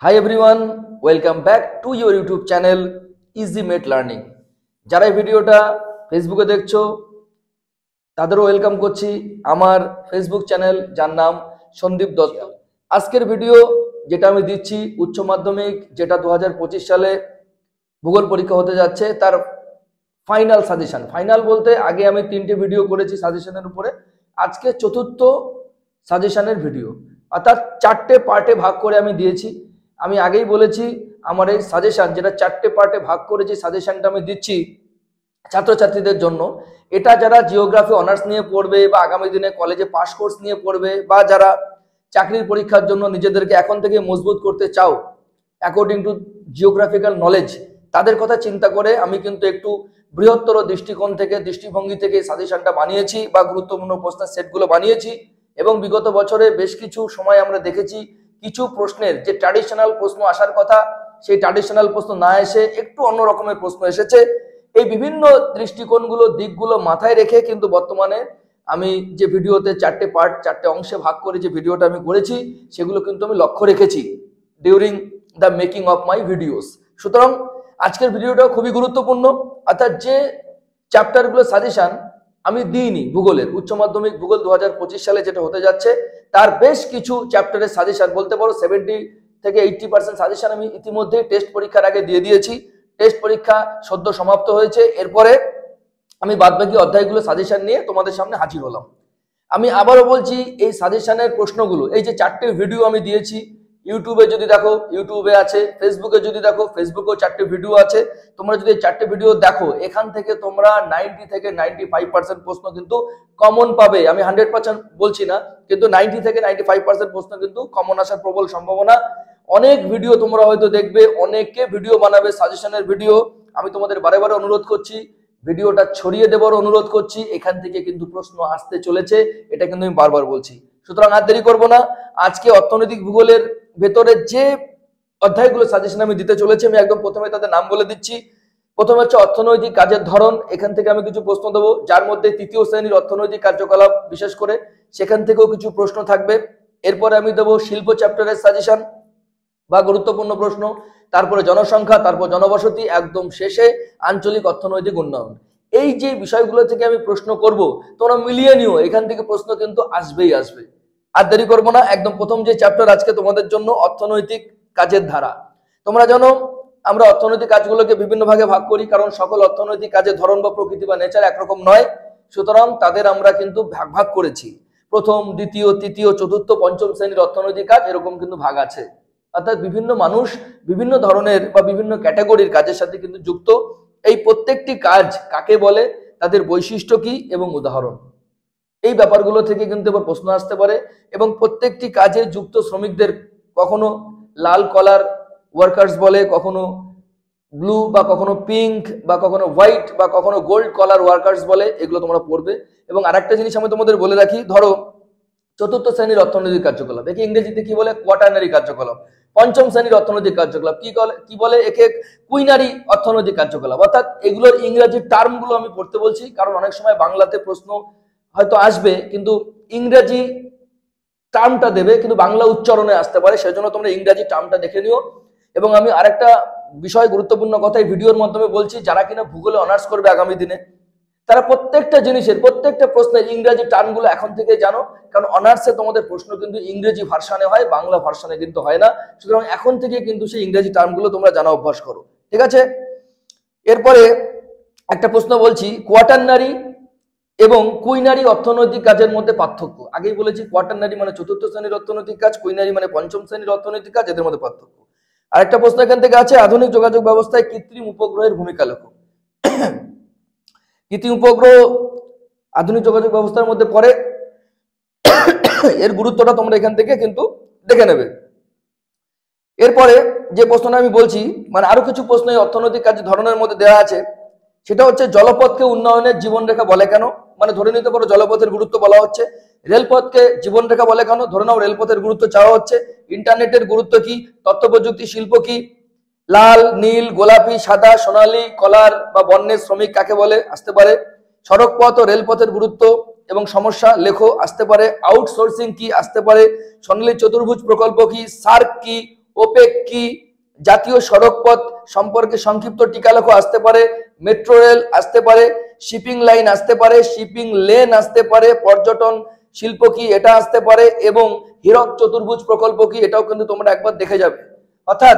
Hi everyone, welcome back to your YouTube channel Easy Mate Learning. যারা এই ভিডিওটা ফেসবুকে দেখছো তাদেরও ওয়েলকাম করছি আমার ফেসবুক চ্যানেল যার নাম সন্দীপ দত্ত। আজকের ভিডিও যেটা আমি দিচ্ছি উচ্চ মাধ্যমিক যেটা 2025 সালে ভূগোল পরীক্ষা হতে যাচ্ছে তার ফাইনাল সাজেশন। ফাইনাল বলতে আগে আমি 3টে ভিডিও করেছি সাজেশনের উপরে, আজকে চতুর্থ সাজেশনের ভিডিও, অর্থাৎ 4টে পার্টে ভাগ করে আমি দিয়েছি। আমি আগেই বলেছি আমার এই সাজেশন যেটা 4টে পার্টে ভাগ করে যে সাজেশনটা আমি দিচ্ছি ছাত্রছাত্রীদের জন্য, এটা যারা জিওগ্রাফি অনার্স নিয়ে পড়বে বা আগামী দিনে কলেজে পাস কোর্স নিয়ে পড়বে বা যারা চাকরির পরীক্ষার জন্য নিজেদেরকে এখন থেকে মজবুত করতে চাও অ্যাকর্ডিং টু জিওগ্রাফিক্যাল নলেজ, তাদের কথা চিন্তা করে আমি কিন্তু একটু বৃহত্তর দৃষ্টিকোণ থেকে দৃষ্টিভঙ্গি থেকে সাজেশনটা বানিয়েছি বা গুরুত্বপূর্ণ প্রশ্নের সেটগুলো বানিয়েছি। এবং বিগত বছরে বেশ কিছু সময় আমরা দেখেছি কিছু প্রশ্নের যে ট্র্যাডিশনাল প্রশ্ন আসার কথা সেই ট্র্যাডিশনাল প্রশ্ন না এসে একটু অন্য রকমের প্রশ্ন এসেছে। এই বিভিন্ন দৃষ্টিকোণগুলো দিকগুলো মাথায় রেখে কিন্তু বর্তমানে আমি যে ভিডিওতে 4টে পার্ট 4টে অংশে ভাগ করে যে ভিডিওটা আমি করেছি সেগুলো কিন্তু আমি লক্ষ্য রেখেছি during the making of my videos. সুতরাং আজকের ভিডিওটা খুবই গুরুত্বপূর্ণ, অর্থাৎ যে চ্যাপ্টারগুলো সাজেশন আমি দিইনি ভূগোলের উচ্চ মাধ্যমিক ভূগোল 2025 সালে যেটা হতে যাচ্ছে তার বেশ কিছু চ্যাপ্টারের সাজেশন, বলতে পারো 70 থেকে 80% সাজেশন আমি ইতিমধ্যে টেস্ট পরীক্ষার আগে দিয়ে দিয়েছি। টেস্ট পরীক্ষা সদ্য সমাপ্ত হয়েছে, এরপরে আমি বাদবাকি অধ্যায়গুলো সাজেশন নিয়ে তোমাদের সামনে হাজির হলাম। আমি আবারও বলছি এই সাজেশনের প্রশ্নগুলো, এই যে 4টে ভিডিও আমি দিয়েছি, ইউটিউবে যদি দেখো ইউটিউবে আছে, ফেসবুকে যদি দেখো ফেসবুকেও 4টে ভিডিও আছে। তোমরা যদি 4টে ভিডিও দেখো এখান থেকে তোমরা 90 থেকে 95% প্রশ্ন কিন্তু কমন পাবে। আমি 100% বলছি না, কিন্তু 90 থেকে 95% প্রশ্ন কিন্তু কমন আসার প্রবল সম্ভাবনা। অনেক ভিডিও তোমরা হয়তো দেখবে, অনেকে ভিডিও বানাবে সাজেশনের ভিডিও। আমি তোমাদের বারে বারে অনুরোধ করছি, ভিডিওটা ছড়িয়ে দেওয়ার অনুরোধ করছি, এখান থেকে কিন্তু প্রশ্ন আসতে চলেছে, এটা কিন্তু আমি বারবার বলছি। সুতরাং আর দেরি করবো না, আজকে অর্থনৈতিক ভূগোলের ভেতরে যে অধ্যায়গুলো সাজেশন আমি দিতে চলেছি আমি একদম প্রথমে তাদের নাম বলে দিচ্ছি। প্রথমে হচ্ছে অর্থনৈতিক কাজের ধরন, এখান থেকে আমি কিছু প্রশ্ন দেবো, যার মধ্যে তৃতীয় শ্রেণীর অর্থনৈতিক কার্যকলাপ বিশেষ করে সেখান থেকেও কিছু প্রশ্ন থাকবে। এরপরে আমি দেবো শিল্প চ্যাপ্টারের সাজেশন বা গুরুত্বপূর্ণ প্রশ্ন, তারপরে জনসংখ্যা, তারপর জনবসতি, একদম শেষে আঞ্চলিক অর্থনৈতিক উন্নয়ন। এই যে বিষয়গুলো থেকে আমি প্রশ্ন করব তোমরা মিলিয়ে নিও, এখান থেকে প্রশ্ন কিন্তু আসবেই আসবে। আর দেরি করবো না, একদম প্রথম যে চ্যাপ্টার আজকে তোমাদের জন্য অর্থনৈতিক কাজের ধারা। তোমরা জানো আমরা অর্থনৈতিক কাজগুলোকে বিভিন্ন ভাগে ভাগ করি, কারণ সকল অর্থনৈতিক কাজের ধরন বা প্রকৃতি বা নেচার একরকম নয়। সুতরাং তাদের আমরা কিন্তু ভাগ ভাগ করেছি, প্রথম, দ্বিতীয়, তৃতীয়, চতুর্থ, পঞ্চম শ্রেণীর অর্থনৈতিক কাজ এরকম কিন্তু ভাগ আছে। অর্থাৎ বিভিন্ন মানুষ বিভিন্ন ধরনের বা বিভিন্ন ক্যাটাগরির কাজের সাথে কিন্তু যুক্ত। এই প্রত্যেকটি কাজ কাকে বলে, তাদের বৈশিষ্ট্য কি এবং উদাহরণ, এই ব্যাপারগুলো থেকে কিন্তু এবার প্রশ্ন আসতে পারে। এবং প্রত্যেকটি কাজে যুক্ত শ্রমিকদের কখনো লাল কলার ওয়ার্কার্স বলে, কখনো ব্লু বা কখনো পিঙ্ক বা কখনো হোয়াইট বা কখনো গোল্ড কলার ওয়ার্কার্স বলে, এগুলো তোমরা পড়বে। এবং আরেকটা জিনিস আমি তোমাদের বলে রাখি, ধরো চতুর্থ শ্রেণীর অর্থনৈতিক কার্যকলাপ, একে ইংরেজিতে কি বলে, কোয়াটার্নারি কার্যকলাপ। পঞ্চম শ্রেণীর অর্থনৈতিক কার্যকলাপ কি বলে, একে কুইনারি অর্থনৈতিক কার্যকলাপ। অর্থাৎ এগুলোর ইংরেজি টার্মগুলো আমি পড়তে বলছি, কারণ অনেক সময় বাংলাতে প্রশ্ন হয়তো আসবে কিন্তু ইংরেজি টার্মটা দেবে কিন্তু বাংলা উচ্চারণে আসতে পারে, সেজন্য তোমরা ইংরেজি টার্মটা দেখে নিও। এবং আমি আরেকটা বিষয় গুরুত্বপূর্ণ কথা এই ভিডিওর মাধ্যমে বলছি, যারা কিনা ভূগোলে অনার্স করবে আগামী দিনে তারা প্রত্যেকটা জিনিসের প্রত্যেকটা প্রশ্নের ইংরেজি টার্মগুলো এখন থেকে জানো, কারণ অনার্সে তোমাদের প্রশ্ন কিন্তু ইংরেজি ভার্সানে হয়, বাংলা ভার্সানে কিন্তু হয় না। সুতরাং এখন থেকে কিন্তু সেই ইংরেজি টার্মগুলো তোমরা জানা অভ্যাস করো, ঠিক আছে? এরপরে একটা প্রশ্ন বলছি, কোয়াটার্নারি এবং কুইনারি অর্থনৈতিক কাজের মধ্যে পার্থক্য। আগেই বলেছি কোয়াটার্নারি মানে চতুর্থ শ্রেণীর অর্থনৈতিক কাজ, কুইনারি মানে পঞ্চম শ্রেণীর অর্থনৈতিক কাজ, এদের মধ্যে পার্থক্য। আরেকটা প্রশ্ন এখান থেকে আছে, আধুনিক যোগাযোগ ব্যবস্থায় কৃত্রিম উপগ্রহের ভূমিকা লেখো। কৃত্রিম উপগ্রহ আধুনিক যোগাযোগ ব্যবস্থার মধ্যে পড়ে, এর গুরুত্বটা তোমরা এখান থেকে কিন্তু দেখে নেবে। এরপরে যে প্রশ্নটা আমি বলছি, মানে আরো কিছু প্রশ্ন এই অর্থনৈতিক কাজ ধরনের মধ্যে দেওয়া আছে, সেটা হচ্ছে জলপথকে উন্নয়নের জীবনরেখা বলে কেন। মানে ধরে নিতে পারো জলপথের গুরুত্ব বলা হচ্ছে, রেলপথকে জীবনরেখা বলে কেন, ধরে নাও রেলপথের গুরুত্ব চাওয়া হচ্ছে। ইন্টারনেটের গুরুত্ব কি, তথ্য প্রযুক্তি শিল্প কি, লাল, নীল, গোলাপি, সাদা, সোনালী কলার বা বর্ণের শ্রমিক কাকে বলে আসতে পারে। সড়ক পথ ও রেলপথের গুরুত্ব এবং সমস্যা লেখো আসতে পারে। আউটসোর্সিং কি আসতে পারে। স্বর্ণালী চতুর্ভুজ প্রকল্প কি, সার্ক কি, ওপেক কি, জাতীয় সড়ক পথ সম্পর্কে সংক্ষিপ্ত টিকালেখ আসতে পারে, মেট্রো রেল আসতে পারে, শিপিং লাইন আসতে পারে, শিপিং লেন আসতে পারে, পর্যটন শিল্প কি এটা আসতে পারে, এবং হীরক চতুর্ভুজ প্রকল্প কি এটাও কিন্তু তোমরা একবার দেখে যাবে। অর্থাৎ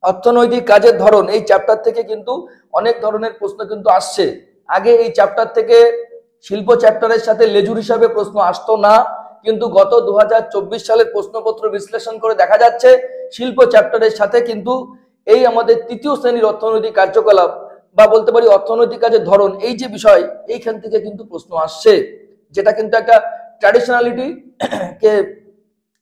অর্থনৈতিক কাজের ধরন এই চ্যাপ্টার থেকে কিন্তু অনেক ধরনের প্রশ্ন কিন্তু আসছে। আগে এই চ্যাপ্টার থেকে শিল্প চ্যাপ্টারের সাথে লেজুর হিসাবে প্রশ্ন আসতো না, কিন্তু গত 2024 সালের প্রশ্নপত্র বিশ্লেষণ করে দেখা যাচ্ছে শিল্প চ্যাপ্টারের সাথে কিন্তু এই আমাদের তৃতীয় শ্রেণীর অর্থনৈতিক কার্যকলাপ বা বলতে পারি অর্থনৈতিক কাজের ধরন এই যে বিষয় এইখান থেকে কিন্তু প্রশ্ন আসছে, যেটা কিন্তু একটা ট্র্যাডিশনালিটি কে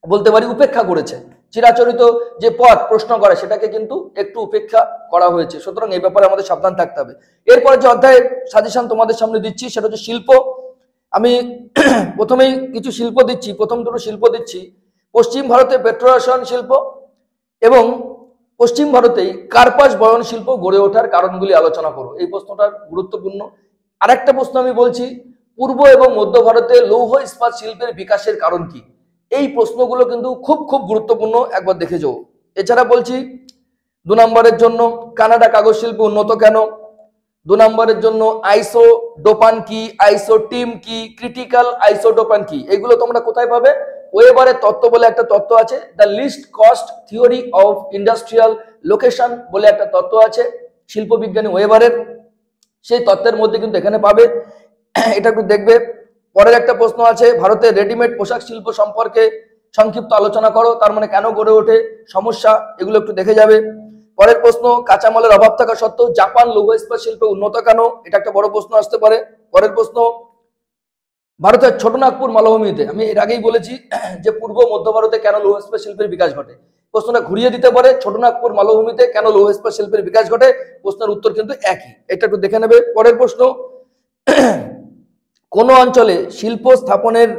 বলতে পারি উপেক্ষা করেছে। চিরাচরিত যে পথ প্রশ্ন করে সেটাকে কিন্তু একটু উপেক্ষা করা হয়েছে, সুতরাং এই ব্যাপারে আমাদের সাবধান থাকতে হবে। এরপরে যে অধ্যায়ের সাজেশন তোমাদের সামনে দিচ্ছি সেটা হচ্ছে শিল্প। আমি প্রথমেই কিছু শিল্প দিচ্ছি, প্রথম দুটো শিল্প দিচ্ছি। পশ্চিম ভারতে পেট্রোরসায়ন শিল্প এবং পশ্চিম ভারতেই কার্পাস বয়ন শিল্প গড়ে ওঠার কারণগুলি আলোচনা করো। এই প্রশ্নটা গুরুত্বপূর্ণ। আরেকটা প্রশ্ন আমি বলছি, পূর্ব এবং মধ্য ভারতে লৌহ ইস্পাত শিল্পের বিকাশের কারণ কি? এই প্রশ্নগুলো কিন্তু খুব খুব গুরুত্বপূর্ণ, একবার দেখে যাও। এছাড়া বলছি 2 নম্বরের জন্য কানাডা কাগজ শিল্প উন্নত কেন, 2 নম্বরের জন্য আইসোডোপান কি, আইসোটিম কি, ক্রিটিক্যাল আইসোডোপান কি, এগুলো তোমরা কোথায় পাবে? ওয়েবারের তত্ত্ব বলে একটা তত্ত্ব আছে, the least cost theory of industrial location বলে একটা তত্ত্ব আছে শিল্প বিজ্ঞানী ওয়েবারের, সেই তত্ত্বের মধ্যে কিন্তু এখানে পাবে, এটা একটু দেখবে। পরের একটা প্রশ্ন আছে, ভারতের রেডিমেড পোশাক শিল্প সম্পর্কে সংক্ষিপ্ত আলোচনা করো, তার মানে কেন গড়ে ওঠে, সমস্যা, এগুলো একটু দেখে যাবে। পরের প্রশ্ন, কাঁচামালের অভাব থাকা সত্ত্বেও জাপান লৌহ ইস্পাত শিল্পে উন্নত কেন, এটা একটা বড় প্রশ্ন আসতে পারে। পরের প্রশ্ন, ভারতের ছোটনাগপুর মালভূমিতে, আমি এর আগেই বলেছি যে পূর্ব মধ্য ভারতে কেন লৌহ ইস্পাত শিল্পের বিকাশ ঘটে, প্রশ্নটা ঘুরিয়ে দিতে পারে, ছোটনাগপুর মালভূমিতে কেন লৌহ ইস্পাত শিল্পের বিকাশ ঘটে, প্রশ্নের উত্তর কিন্তু একই, এটা একটু দেখে নেবে। পরের প্রশ্ন, কোন অঞ্চলে শিল্প স্থাপনের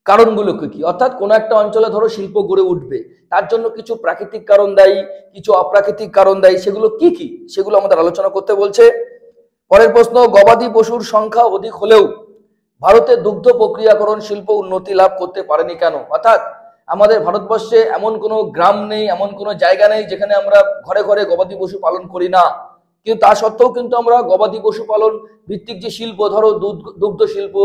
কারণগুলো কি? অর্থাৎ কোন একটা অঞ্চলে ধরো শিল্প গড়ে উঠবে, তার জন্য কিছু প্রাকৃতিক কারণ দায়ী, কিছু অপ্রাকৃতিক কারণ দায়ী, সেগুলো কি কি সেগুলো আমাদের আলোচনা করতে বলছে। পরের প্রশ্ন, গবাদি পশুর সংখ্যা অধিক হলেও ভারতে দুগ্ধ প্রক্রিয়াকরণ শিল্প উন্নতি লাভ করতে পারেনি কেন? অর্থাৎ আমাদের ভারতবর্ষে এমন কোনো গ্রাম নেই, এমন কোনো জায়গা নেই যেখানে আমরা ঘরে ঘরে গবাদি পশু পালন করি না, কিন্তু তা সত্ত্বেও কিন্তু আমরা গবাদি পশু পালন ভিত্তিক যে শিল্প, ধরো দুগ্ধ শিল্প,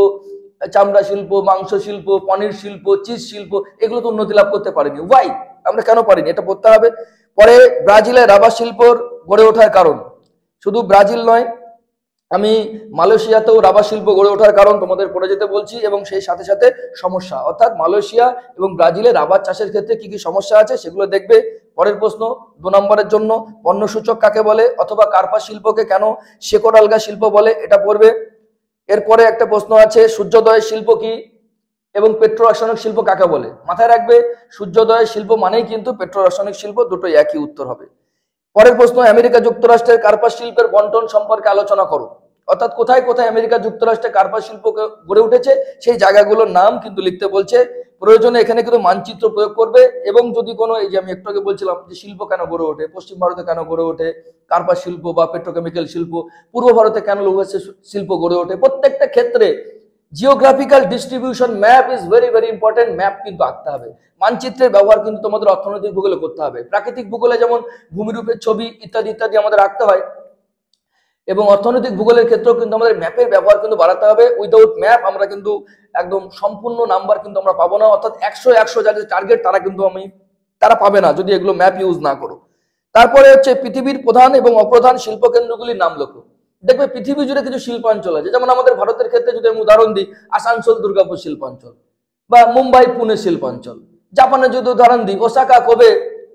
চামড়া শিল্প, মাংস শিল্প, পনির শিল্প, চিজ শিল্প, এগুলো তো উন্নতি লাভ করতে পারিনি। ওয়াই? আমরা কেন পারিনি এটা পড়তে হবে। পরে ব্রাজিলের রাবার শিল্পর গড়ে ওঠার কারণ, শুধু ব্রাজিল নয়, আমি মালয়েশিয়াতেও রাবার শিল্প গড়ে ওঠার কারণ তোমাদের পড়ে যেতে বলছি, এবং সেই সাথে সাথে সমস্যা, অর্থাৎ মালয়েশিয়া এবং ব্রাজিলে রাবার চাষের ক্ষেত্রে কি কি সমস্যা আছে সেগুলো দেখবে। পরের প্রশ্ন 2 নম্বরের জন্য, পণ্য সূচক কাকে বলে, অথবা কার্পাস শিল্পকে কেন শেকড় আলগা শিল্প বলে, এটা পড়বে। এরপরে একটা প্রশ্ন আছে, সূর্যোদয়ের শিল্প কি এবং পেট্রো রাসায়নিক শিল্প কাকে বলে? মাথায় রাখবে, সূর্যোদয়ের শিল্প মানেই কিন্তু পেট্রো রাসায়নিক শিল্প, দুটোই একই উত্তর হবে। পরের প্রশ্ন, আমেরিকা যুক্তরাষ্ট্রের কার্পাস শিল্পের বন্টন সম্পর্কে আলোচনা করো, অর্থাৎ কোথায় কোথায় আমেরিকা যুক্তরাষ্ট্রে কার্পাস শিল্প গড়ে উঠেছে সেই জায়গাগুলোর নাম কিন্তু লিখতে বলছে। প্রয়োজনে এখানে কিন্তু মানচিত্র প্রয়োগ করবে, এবং যদি কোনো, এই যে আমি একটু আগে বলছিলাম যে শিল্প কেন গড়ে ওঠে, পশ্চিম ভারতে কেন গড়ে ওঠে কার্পাস শিল্প বা পেট্রোকেমিক্যাল শিল্প, পূর্ব ভারতে কেন লৌহ শিল্প গড়ে ওঠে, প্রত্যেকটা ক্ষেত্রে geographical distribution map is very very important, map কিন্তু আঁকতে হবে। মানচিত্রের ব্যবহার কিন্তু তোমাদের অর্থনৈতিক ভূগোলে করতে হবে। প্রাকৃতিক ভূগোলে যেমন ভূমিরূপের ছবি ইত্যাদি ইত্যাদি আমাদের আঁকতে হয়, এবং অর্থনৈতিক ভূগোলের ক্ষেত্রেও কিন্তু আমাদের ম্যাপের ব্যবহার কিন্তু বাড়াতে হবে। উইদাউট ম্যাপ আমরা কিন্তু একদম সম্পূর্ণ নাম্বার কিন্তু আমরা পাবো না, অর্থাৎ 100 যাদের টার্গেট তারা পাবে না যদি এগুলো ম্যাপ ইউজ না করো। তারপরে হচ্ছে পৃথিবীর প্রধান এবং অপ্রধান শিল্প কেন্দ্রগুলির নাম লেখো। দেখবে পৃথিবী জুড়ে কিছু শিল্পাঞ্চল আছে, যেমন আমাদের ভারতের ক্ষেত্রে যদি আমি উদাহরণ দিই, আসানসোল দুর্গাপুর শিল্পাঞ্চল, বা মুম্বাই পুনে শিল্পাঞ্চল, জাপানের যদি উদাহরণ দিই ওসাকা কোবে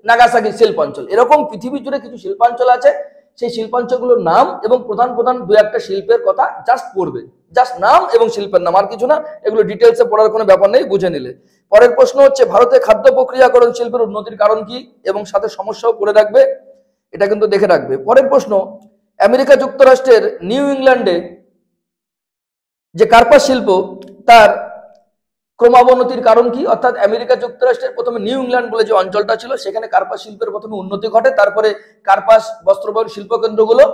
নাগাসাকি শিল্পাঞ্চল, এরকম পৃথিবী জুড়ে কিছু শিল্পাঞ্চল আছে। সেই শিল্পাঞ্চলগুলোর নাম এবং প্রধান প্রধান দু একটা শিল্পের কথা জাস্ট পড়বে, জাস্ট নাম এবং শিল্পের নাম, আর কিছু না, এগুলো ডিটেলসে পড়ার কোনো ব্যাপার নেই, বুঝে নিলে। পরের প্রশ্ন হচ্ছে, ভারতে খাদ্য প্রক্রিয়াকরণ শিল্পের উন্নতির কারণ কি, এবং সাথে সমস্যাও পড়ে রাখবে, এটা কিন্তু দেখে রাখবে। পরের প্রশ্ন, আমেরিকা যুক্তরাষ্ট্রের নিউ ইংল্যান্ডে যে কার্পাস শিল্প তার ক্রমাবনতির কারণ কি? অর্থাৎ আমেরিকা যুক্তরাষ্ট্রের প্রথমে নিউ ইংল্যান্ড বলে যে অঞ্চলটা ছিল সেখানে কার্পাস শিল্পের প্রথমে উন্নতি ঘটে, তারপরে কার্পাস বস্ত্রবয়ন শিল্প কেন্দ্রগুলো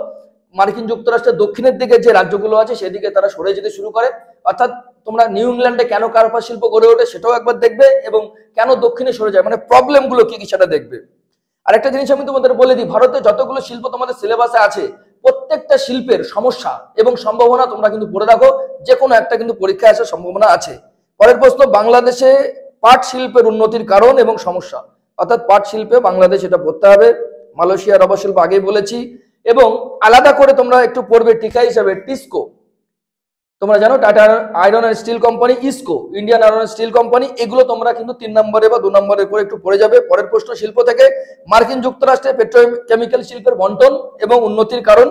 মার্কিন যুক্তরাষ্ট্রের দক্ষিণের দিকে যে রাজ্যগুলো আছে সেদিকে তারা সরে যেতে শুরু করে, অর্থাৎ তোমরা নিউ ইংল্যান্ডে কেন কার্পাস শিল্প গড়ে ওঠে সেটাও একবার দেখবে, এবং কেন দক্ষিণে সরে যায় মানে প্রবলেম গুলো কি কি সেটা দেখবে। আর একটা জিনিস আমি তোমাদের বলে দিই, ভারতে যতগুলো শিল্প তোমাদের সিলেবাসে আছে প্রত্যেকটা শিল্পের সমস্যা এবং সম্ভাবনা তোমরা কিন্তু পড়ে রাখো, যে কোনো একটা কিন্তু পরীক্ষায় আসার সম্ভাবনা আছে। পরের প্রশ্ন, বাংলাদেশে পাট শিল্পের উন্নতির কারণ এবং সমস্যা, অর্থাৎ পাট শিল্পে বাংলাদেশ, এটা পড়তে হবে। মালয়েশিয়ার রবার শিল্প আগেই বলেছি। এবং আলাদা করে তোমরা একটু পড়বে টিকা হিসাবে টিসকো, তোমরা জানো Tata iron and steel company, IISCO Indian iron and steel company, এগুলো তোমরা কিন্তু 3 নম্বরে বা 2 নম্বরের করে একটু পড়ে যাবে। পরের প্রশ্ন, শিল্প থেকে মার্কিন যুক্তরাষ্ট্রে পেট্রোকেমিক্যাল শিল্পের বন্টন এবং উন্নতির কারণ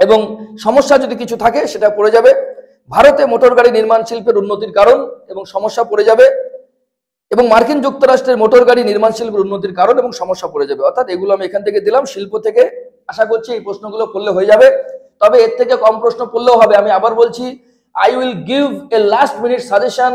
এবং সমস্যা যদি কিছু থাকে সেটা পড়ে যাবে। ভারতে মোটর গাড়ি নির্মাণ শিল্পের উন্নতির কারণ এবং সমস্যা পড়ে যাবে, এবং মার্কিন যুক্তরাষ্ট্রের মোটর গাড়ি নির্মাণ শিল্পের উন্নতির কারণ এবং সমস্যা পড়ে যাবে। অর্থাৎ এগুলো আমি এখান থেকে দিলাম। শিল্প থেকে আশা করছি এই প্রশ্নগুলো পড়লে হয়ে যাবে, তবে এর থেকে কম প্রশ্ন পড়লেও হবে। আমি আবার বলছি, I will give a last minute suggestion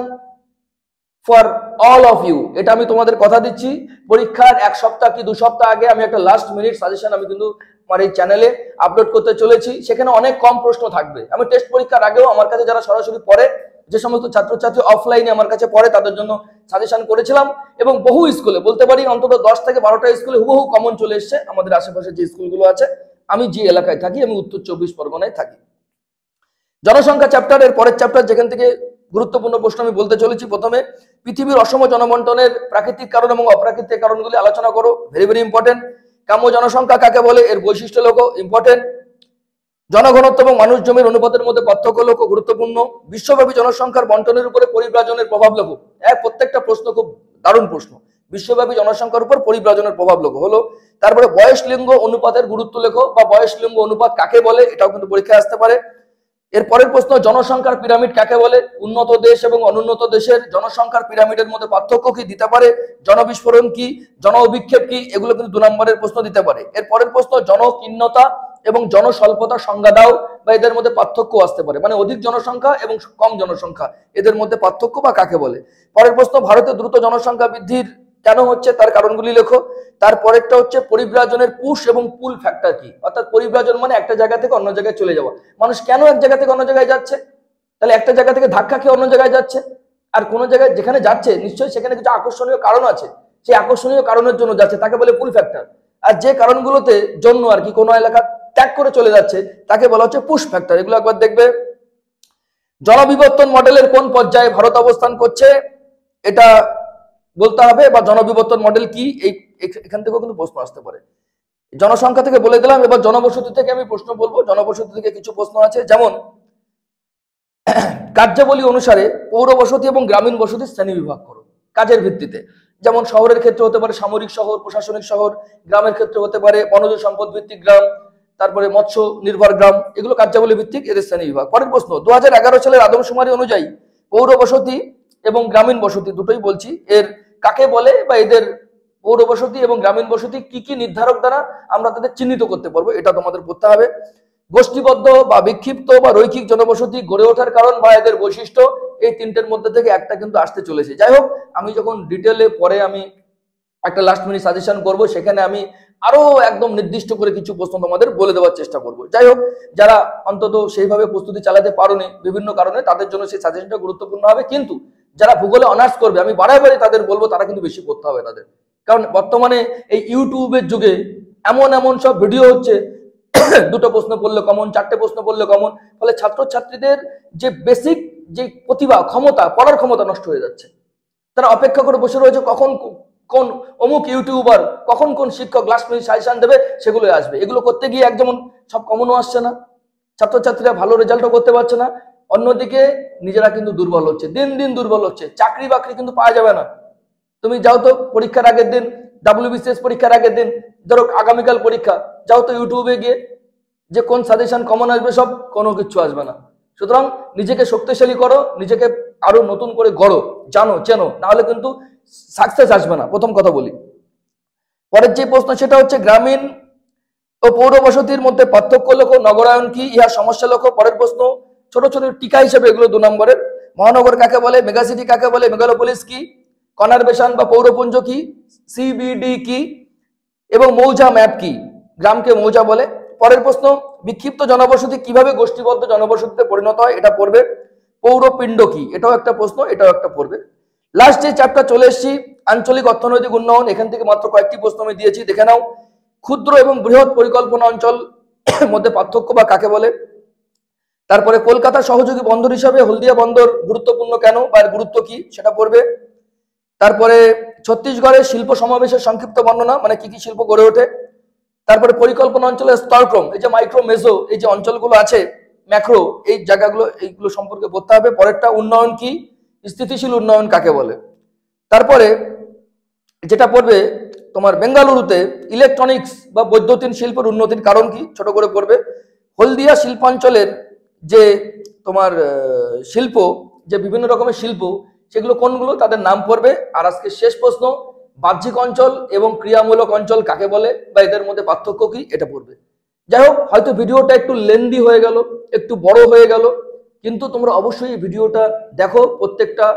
for all of you, এটা আমি তোমাদের কথা দিচ্ছি। পরীক্ষার 1 সপ্তাহ কি 2 সপ্তাহ আগে আমি একটা লাস্ট মিনিট সাজেশন আমি কিন্তু আমার এই চ্যানেলে আপলোড করতে চলেছি। সেখানে অনেক কম প্রশ্ন থাকবে। আমি টেস্ট পরীক্ষার আগেও আমার কাছে যারা সরাসরি পড়ে, যে সমস্ত ছাত্রছাত্রী অফলাইনে আমার কাছে পড়ে, তাদের জন্য সাজেশন করেছিলাম, এবং বহু স্কুলে বলতে পারি অন্তত 10 থেকে 12টা স্কুলে হুবহু কমন চলে এসছে। আমাদের আশেপাশে যে স্কুলগুলো আছে, আমি যে এলাকায় থাকি, আমি উত্তর 24 পরগনায় থাকি। জনসংখ্যা চ্যাপ্টারের পরের চ্যাপ্টার, যেখান থেকে গুরুত্বপূর্ণ প্রশ্ন আমি বলতে চলেছি। প্রথমে, পৃথিবীর অসম জনবন্টনের প্রাকৃতিক কারণ এবং অপ্রাকৃতিক কারণগুলি আলোচনা করো, ভেরি ভেরি ইম্পর্টেন্ট। কাম্য জনসংখ্যা কাকে বলে, এর বৈশিষ্ট্য লেখো, ইম্পর্টেন্ট। জনঘনত্ব এবং মানুষ জমির অনুপাতের মধ্যে পার্থক্য লেখো, গুরুত্বপূর্ণ। বিশ্বব্যাপী জনসংখ্যার বন্টনের উপরে পরিব্রাজনের প্রভাব লেখো। প্রত্যেকটা প্রশ্ন খুব দারুণ প্রশ্ন। বিশ্বব্যাপী জনসংখ্যার উপর পরিব্রাজনের প্রভাব লেখো হলো। তারপরে বয়স লিঙ্গ অনুপাতের গুরুত্ব লেখো, বা বয়স লিঙ্গ অনুপাত কাকে বলে, এটাও কিন্তু পরীক্ষায় আসতে পারে। এর পরের প্রশ্ন, জনসংখ্যার পিরামিড কাকে বলে, উন্নত দেশ এবং অনুন্নত দেশের জনসংখ্যার পিরামিডের মধ্যে পার্থক্য কি দিতে পারে, জনবিস্ফোরণ কি, জন অভিক্ষেপ কি, এগুলো কিন্তু 2 নম্বরের প্রশ্ন দিতে পারে। এর পরের প্রশ্ন, জনকীর্ণতা এবং জনস্বল্পতা সংজ্ঞা দাও, বা এদের মধ্যে পার্থক্য আসতে পারে, মানে অধিক জনসংখ্যা এবং কম জনসংখ্যা, এদের মধ্যে পার্থক্য বা কাকে বলে। পরের প্রশ্ন, ভারতে দ্রুত জনসংখ্যা বৃদ্ধির কেন হচ্ছে তার কারণগুলি লেখো। তারপরেরটা হচ্ছে পরিব্রাজনের পুশ এবং পুল ফ্যাক্টর কি, অর্থাৎ পরিব্রাজন মানে একটা জায়গা থেকে অন্য জায়গায় চলে যাওয়া। মানুষ কেন এক জায়গা থেকে অন্য জায়গায় যাচ্ছে, তাহলে একটা জায়গা থেকে ধাক্কা খেয়ে অন্য জায়গায় যাচ্ছে, আর কোন জায়গায় যেখানে যাচ্ছে নিশ্চয়ই সেখানে কিছু আকর্ষণীয় কারণ আছে, সেই আকর্ষণীয় কারণের জন্য যাচ্ছে, তাকে বলে পুল ফ্যাক্টর। আর যে কারণগুলোতে জন্য আর কি কোনো এলাকা ত্যাগ করে চলে যাচ্ছে, তাকে বলা হচ্ছে পুশ ফ্যাক্টর। এগুলো একবার দেখবে। জনবিবর্তন মডেলের কোন পর্যায়ে ভারত অবস্থান করছে, এটা বলতে হবে, বা জনবিবর্তন মডেল কি, এখান থেকেও কিন্তু প্রশ্ন আসতে পারে। জনসংখ্যা থেকে বলে দিলাম, এবার জনবসতি থেকে আমি প্রশ্ন বলবো। জনবসতি থেকে কিছু প্রশ্ন আছে, যেমন কার্যাবলী অনুসারে পৌর বসতি এবং গ্রামীণ বসতি শ্রেণী বিভাগ করো কাজের ভিত্তিতে। যেমন শহরের ক্ষেত্রে হতে পারে সামরিক শহর, প্রশাসনিক শহর, গ্রামের ক্ষেত্রে হতে পারে বনজ সম্পদ ভিত্তিক গ্রাম, তারপরে মৎস্য নির্ভর গ্রাম, এগুলো কার্যাবলী ভিত্তিক, এদের শ্রেণী বিভাগ। পরের প্রশ্ন, 2011 সালের আদমশুমারি অনুযায়ী পৌর বসতি এবং গ্রামীণ বসতি দুটোই বলছি, এর কাকে বলে, বা এদের পৌর বসতি এবং গ্রামীণ বসতি কি কি নির্ধারক দ্বারা আমরা তাদের চিহ্নিত করতে পারবো, এটা তোমাদের পড়তে হবে। গোষ্ঠীবদ্ধ বা বিক্ষিপ্ত বা রৈখিক জনবসতি গড়ে ওঠার কারণ বা এদের বৈশিষ্ট্য, এই 3টের মধ্যে থেকে একটা কিন্তু আসতে চলেছে। যাই হোক, আমি যখন ডিটেলে পরে আমি একটা লাস্ট মিনিট সাজেশন করব, সেখানে আমি আরো একদম নির্দিষ্ট করে কিছু প্রশ্ন তোমাদের বলে দেওয়ার চেষ্টা করব। যাই হোক, যারা অন্তত সেইভাবে প্রস্তুতি চালাতে পারোনি বিভিন্ন কারণে, তাদের জন্য সেই সাজেশনটা গুরুত্বপূর্ণ হবে। কিন্তু যারা ভূগোলে অনার্স করবে, আমি বারে তাদের বলবো তারা কিন্তু বেশি পড়তে হবে তাদের, কারণ বর্তমানে এই ইউটিউবের যুগে এমন এমন সব ভিডিও হচ্ছে, 2টো প্রশ্ন পড়লে কমন, 4টে প্রশ্ন পড়লে কমন, ফলে ছাত্রছাত্রীদের যে বেসিক যে প্রতিভা, ক্ষমতা, পড়ার ক্ষমতা নষ্ট হয়ে যাচ্ছে। তারা অপেক্ষা করে বসে রয়েছে কখন কোন অমুক ইউটিউবার, কখন কোন শিক্ষক লাস্ট মিনিট সাজেশন দেবে, সেগুলো আসবে। এগুলো করতে গিয়ে এক যেমন সব কমনও আসছে না, ছাত্রছাত্রীরা ভালো রেজাল্টও করতে পারছে না, অন্যদিকে নিজেরা কিন্তু দুর্বল হচ্ছে, দিন দিন দুর্বল হচ্ছে। চাকরি বাকরি কিন্তু পাওয়া যাবে না। তুমি যাও তো পরীক্ষার আগের দিন, WBCS পরীক্ষার আগের দিন, ধরো আগামীকাল পরীক্ষা, যাও তো ইউটিউবে গিয়ে যে কোন সাজেশন কমন আসবে, সব কোনো কিছু আসবে না। সুতরাং নিজেকে শক্তিশালী করো, নিজেকে আরো নতুন করে গড়ো, জানো চেনো, নাহলে কিন্তু সাকসেস আসবে না, প্রথম কথা বলি। পরের যে প্রশ্ন সেটা হচ্ছে গ্রামীণ ও পৌর বসতির মধ্যে পার্থক্য লেখো, নগরায়ন কি, ইহা সমস্যা লেখো। পরের প্রশ্ন ছোট ছোট টিকা হিসেবে, এগুলো 2 নম্বরের। মহানগর কাকে বলে, মেগাসিটি কাকে বলে, মেগালোপলিস কি, কনারবেশন বা পৌরপুঞ্জ কি, CBD কি, এবং মৌজা ম্যাপ কি, গ্রামকে মৌজা বলে। পরের প্রশ্ন, বিক্ষিপ্ত জনবসতি কিভাবে গোষ্ঠীবদ্ধ জনবসতিতে পরিণত হয়, এটা পড়বে। পৌরপিণ্ড কি, এটাও একটা প্রশ্ন, এটাও একটা পড়বে। লাস্ট যে চ্যাপ্টার চলে এসেছি, আঞ্চলিক অর্থনৈতিক উন্নয়ন। এখান থেকে মাত্র কয়েকটি প্রশ্ন আমি দিয়েছি, দেখে নাও। ক্ষুদ্র এবং বৃহৎ পরিকল্পনা অঞ্চল মধ্যে পার্থক্য বা কাকে বলে। তারপরে কলকাতা সহযোগী বন্দর হিসাবে হলদিয়া বন্দর গুরুত্বপূর্ণ কেন বা এর গুরুত্ব কি সেটা পড়বে। তারপরে ছত্তিশগড়ের শিল্প সমাবেশের সংক্ষিপ্ত বর্ণনা, মানে কি কি শিল্প গড়ে ওঠে। তারপরে পরিকল্পনা অঞ্চলের স্তরক্রম, এই যে মাইক্রো মেজো এই যে অঞ্চলগুলো আছে, ম্যাক্রো এই জায়গাগুলো, এইগুলো সম্পর্কে পড়তে হবে। পরেরটা উন্নয়ন কি, স্থিতিশীল উন্নয়ন কাকে বলে। তারপরে যেটা পড়বে তোমার বেঙ্গালুরুতে ইলেকট্রনিক্স বা বৈদ্যুতিন শিল্পের উন্নতির কারণ কি, ছোট করে পড়বে। হলদিয়া শিল্পাঞ্চলের যে তোমার শিল্প, যে বিভিন্ন রকমের শিল্প, সেগুলো কোনগুলো, তাদের নাম পড়বে। আর আজকে শেষ প্রশ্ন, বাহ্যিক অঞ্চল এবং ক্রিয়ামূলক অঞ্চল কাকে বলে বা এদের মধ্যে পার্থক্য কি, এটা পড়বে। যাই হোক, হয়তো ভিডিওটা একটু লেন্দি হয়ে গেল, একটু বড় হয়ে গেল, কিন্তু তোমরা অবশ্যই এই ভিডিওটা দেখো, প্রত্যেকটা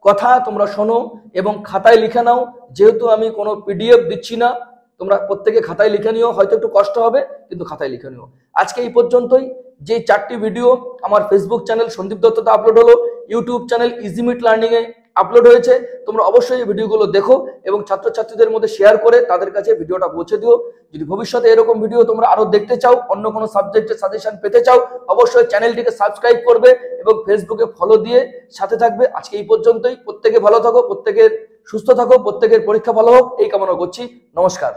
কথা তোমরা শোনো এবং খাতায় লিখে নাও। যেহেতু আমি কোনো পিডিএফ দিচ্ছি না, তোমরা প্রত্যেকে খাতায় লিখে নিও। হয়তো একটু কষ্ট হবে, কিন্তু খাতায় লিখে নিও। আজকে এই পর্যন্তই। যে 4টি ভিডিও আমার ফেসবুক চ্যানেল সন্দীপ দত্ততে আপলোড হলো, ইউটিউব চ্যানেল ইজিমিট লার্নিং এ আপলোড হয়েছে, তোমরা অবশ্যই এই ভিডিওগুলো দেখো এবং ছাত্রছাত্রীদের মধ্যে শেয়ার করে তাদের কাছে ভিডিওটা পৌঁছে দিও। যদি ভবিষ্যতে এরকম ভিডিও তোমরা আরো দেখতে চাও, অন্য কোনো সাবজেক্টের সাজেশন পেতে চাও, অবশ্যই চ্যানেলটিকে সাবস্ক্রাইব করবে এবং ফেসবুকে ফলো দিয়ে সাথে থাকবে। আজকে এই পর্যন্তই। প্রত্যেকে ভালো থাকো, প্রত্যেকের সুস্থ থাকো, প্রত্যেকের পরীক্ষা ভালো হোক এই কামনা করছি। নমস্কার।